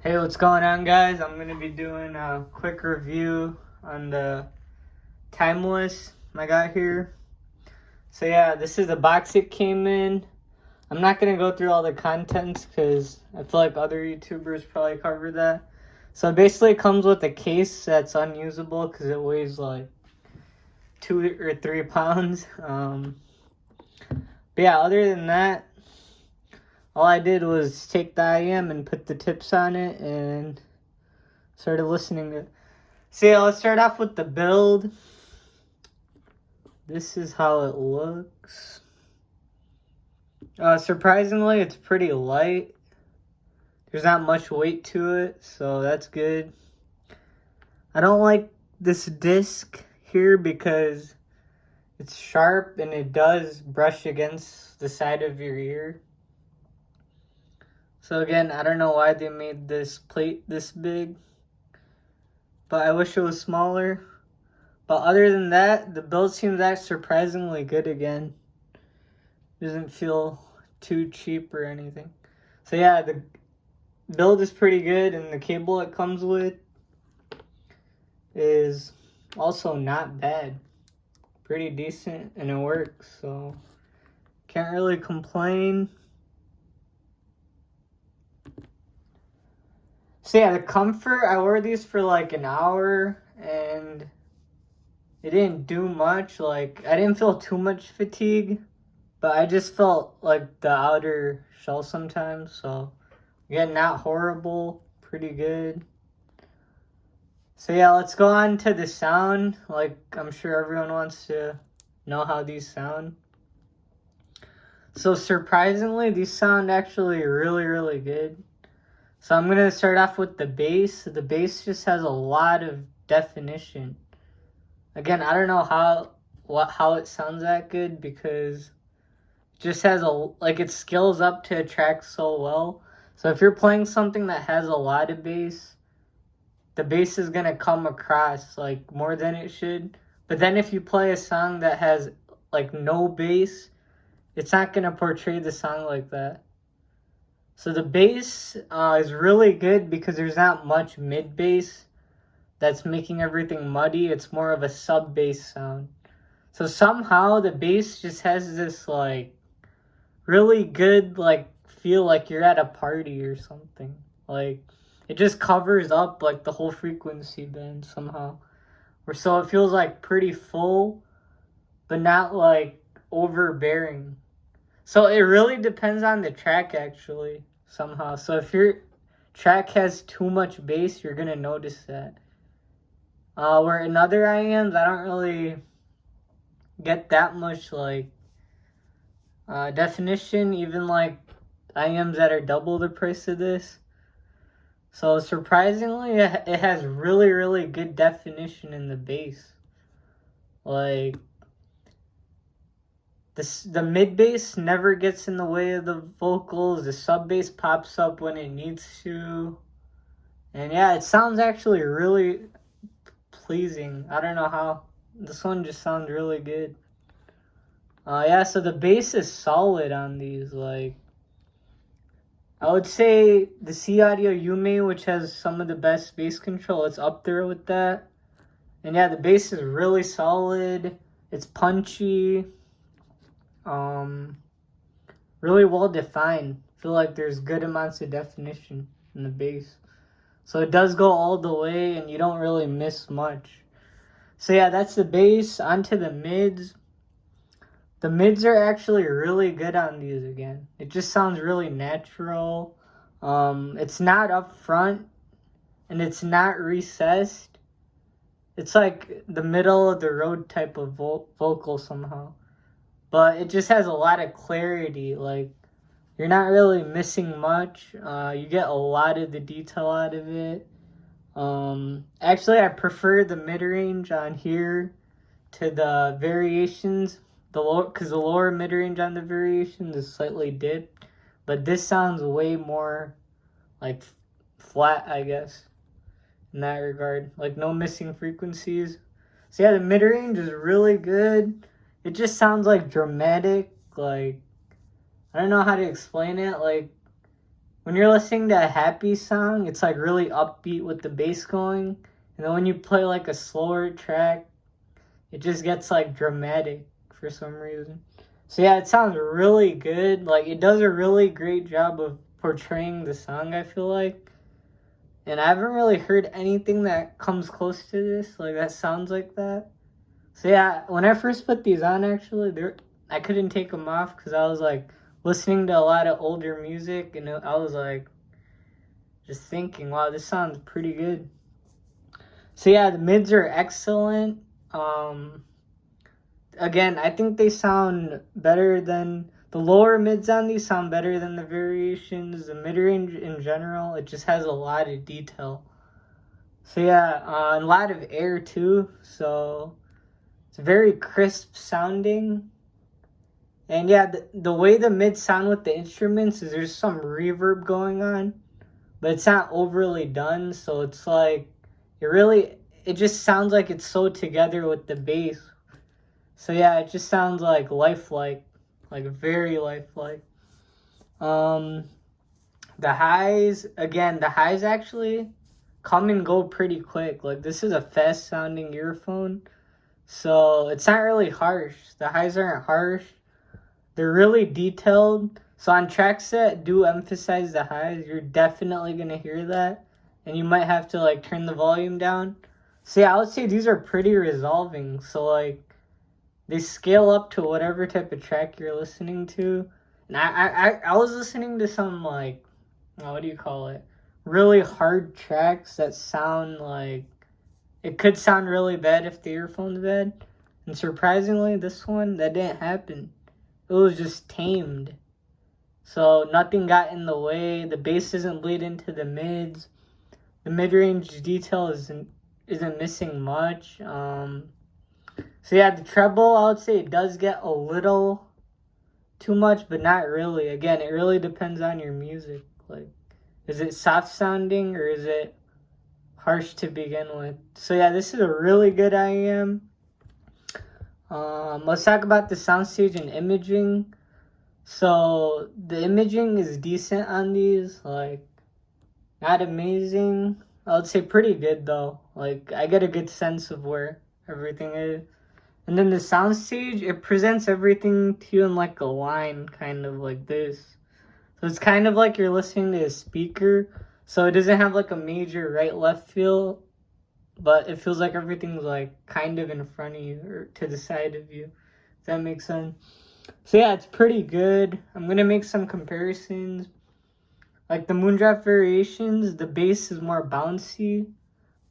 Hey, what's going on, guys? I'm going to be doing a quick review on the Timeless I got here. So yeah, this is the box it came in. I'm not going to go through all the contents because I feel like other YouTubers probably covered that. So basically it comes with a case that's unusable because it weighs like 2 or 3 pounds. But yeah, other than that, all I did was take the IEM and put the tips on it and started listening to it. So yeah, let's start off with the build. This is how it looks. Surprisingly, it's pretty light. There's not much weight to it, so that's good. I don't like this disc here because it's sharp and it does brush against the side of your ear. So again, I don't know why they made this plate this big, but I wish it was smaller. But other than that, the build seems actually surprisingly good again. Doesn't feel too cheap or anything. So yeah, the build is pretty good, and the cable it comes with is also not bad. Pretty decent, and it works, so can't really complain. So yeah, the comfort, I wore these for like an hour and it didn't do much. Like, I didn't feel too much fatigue, but I just felt like the outer shell sometimes. So again, not horrible, pretty good. So yeah, let's go on to the sound. Like, I'm sure everyone wants to know how these sound. So surprisingly, these sound actually really, really good. So I'm going to start off with the bass. The bass just has a lot of definition. Again, I don't know how it sounds that good because it just has it scales up to a track so well. So if you're playing something that has a lot of bass, the bass is going to come across like more than it should. But then if you play a song that has like no bass, it's not going to portray the song like that. So the bass is really good because there's not much mid bass that's making everything muddy. It's more of a sub bass sound. So somehow the bass just has this like really good like feel like you're at a party or something. Like it just covers up like the whole frequency band somehow. Or so it feels like pretty full, but not like overbearing. So it really depends on the track actually, somehow. So if your track has too much bass, you're going to notice that. Where in other IEMs, I don't really get that much like definition, even like IEMs that are double the price of this. So surprisingly, it has really, really good definition in the bass. Like, the mid bass never gets in the way of the vocals. The sub bass pops up when it needs to. And yeah, it sounds actually really pleasing. I don't know how. This one just sounds really good. Yeah, so the bass is solid on these. Like, I would say the C Audio Yume, which has some of the best bass control, it's up there with that. And yeah, the bass is really solid. It's punchy. Really well defined. I feel like there's good amounts of definition in the bass. So it does go all the way and you don't really miss much. So yeah, that's the bass. Onto the mids. The mids are actually really good on these again. It just sounds really natural. It's not up front and it's not recessed. It's like the middle of the road type of vocal somehow. But it just has a lot of clarity. Like, you're not really missing much. You get a lot of the detail out of it. Actually, I prefer the mid-range on here to the variations. Because the lower mid-range on the variations is slightly dipped. But this sounds way more, like, flat, I guess, in that regard. Like, no missing frequencies. So yeah, the mid-range is really good. It just sounds like dramatic, like, I don't know how to explain it, like, when you're listening to a happy song, it's like really upbeat with the bass going. And then when you play like a slower track, it just gets like dramatic for some reason. So yeah, it sounds really good. Like it does a really great job of portraying the song, I feel like. And I haven't really heard anything that comes close to this, like that sounds like that. So yeah, when I first put these on, actually, I couldn't take them off because I was like listening to a lot of older music, and I was like just thinking, wow, this sounds pretty good. So yeah, the mids are excellent. Again, I think they sound better than the lower mids on these sound better than the variations. The mid range in general, it just has a lot of detail. So yeah, a lot of air too. So it's very crisp sounding. And yeah, the way the mids sound with the instruments is there's some reverb going on, but it's not overly done. So it's like it just sounds like it's so together with the bass. So yeah, it just sounds like lifelike, like very lifelike. Um, the highs actually come and go pretty quick. Like this is a fast sounding earphone, so it's not really harsh. The highs aren't harsh. They're really detailed. So on tracks that do emphasize the highs, you're definitely gonna hear that, and you might have to like turn the volume down. So yeah, I would say these are pretty resolving. So like they scale up to whatever type of track you're listening to. And I was listening to some like what do you call it? Really hard tracks that sound like it could sound really bad if the earphone's bad. And surprisingly, this one that didn't happen. It was just tamed. So nothing got in the way. The bass doesn't bleed into the mids. The mid-range detail isn't missing much. So yeah, the treble, I would say it does get a little too much, but not really. Again, it really depends on your music. Like, is it soft sounding or is it harsh to begin with? So yeah, this is a really good IEM. Let's talk about the soundstage and imaging. So the imaging is decent on these, like not amazing. I would say pretty good though. Like I get a good sense of where everything is. And then the soundstage, it presents everything to you in like a line, kind of like this. So it's kind of like you're listening to a speaker. So it doesn't have like a major right-left feel, but it feels like everything's like kind of in front of you or to the side of you. If that makes sense. So yeah, it's pretty good. I'm gonna make some comparisons. Like the Moondrop variations, the bass is more bouncy,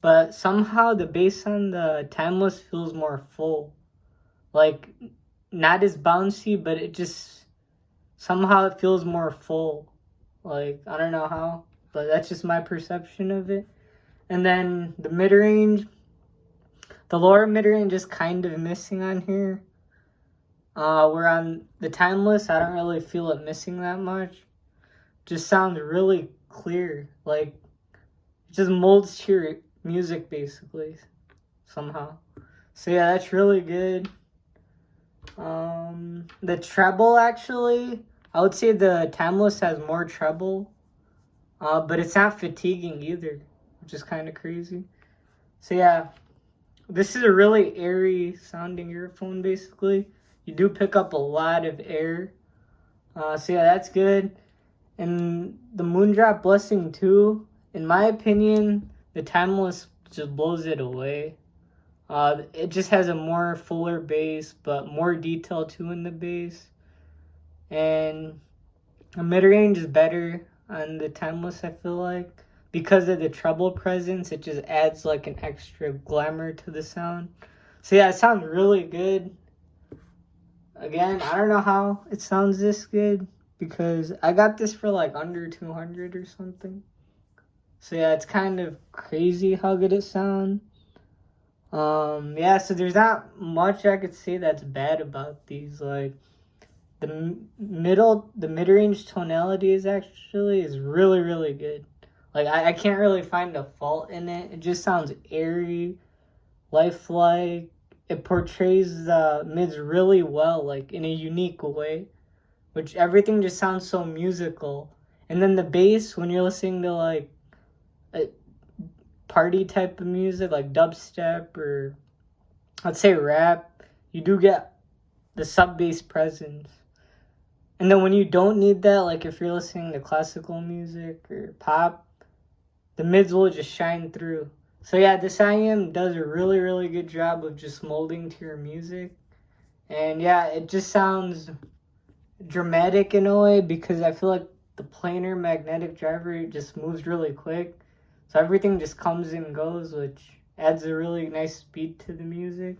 but somehow the bass on the Timeless feels more full. Like not as bouncy, but it just somehow it feels more full. Like I don't know how, but that's just my perception of it. And then the mid-range, the lower mid-range is kind of missing on here. Where on the Timeless, I don't really feel it missing that much. Just sounds really clear. Like it just molds to your music basically somehow. So yeah, that's really good. The treble actually, I would say the Timeless has more treble, but it's not fatiguing either, which is kind of crazy. So yeah, this is a really airy sounding earphone basically. You do pick up a lot of air. So yeah, that's good. And the Moondrop Blessing 2, in my opinion, the Timeless just blows it away. It just has a more fuller bass, but more detail too in the bass. And the mid-range is better on the Timeless, I feel like. Because of the treble presence, it just adds like an extra glamour to the sound. So yeah, it sounds really good. Again, I don't know how it sounds this good because I got this for like under 200 or something. So yeah, it's kind of crazy how good it sounds. Yeah, so there's not much I could say that's bad about these. Like the mid-range tonality is really, really good. Like I can't really find a fault in it. It just sounds airy, lifelike. It portrays the mids really well, like in a unique way, which everything just sounds so musical. And then the bass, when you're listening to like a party type of music, like dubstep or let's say rap, you do get the sub bass presence. And then when you don't need that, like if you're listening to classical music or pop, the mids will just shine through. So yeah, this IEM does a really, really good job of just molding to your music. And yeah, it just sounds dramatic in a way because I feel like the planar magnetic driver just moves really quick. So everything just comes and goes, which adds a really nice speed to the music.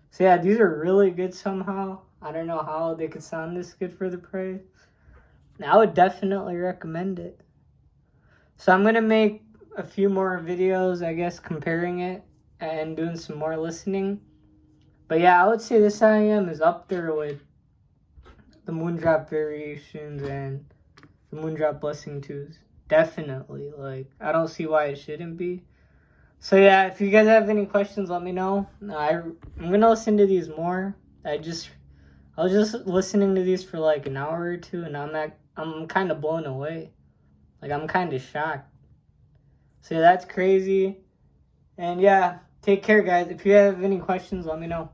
So yeah, these are really good somehow. I don't know how they could sound this good for the price. I would definitely recommend it. So I'm going to make a few more videos, I guess, comparing it and doing some more listening. But yeah, I would say this IEM is up there with the Moondrop Variations and the Moondrop Blessing 2s. Definitely. Like, I don't see why it shouldn't be. So yeah, if you guys have any questions, let me know. I'm going to listen to these more. I was just listening to these for like an hour or two, and I'm kind of blown away. Like, I'm kind of shocked. So yeah, that's crazy. And yeah, take care, guys. If you have any questions, let me know.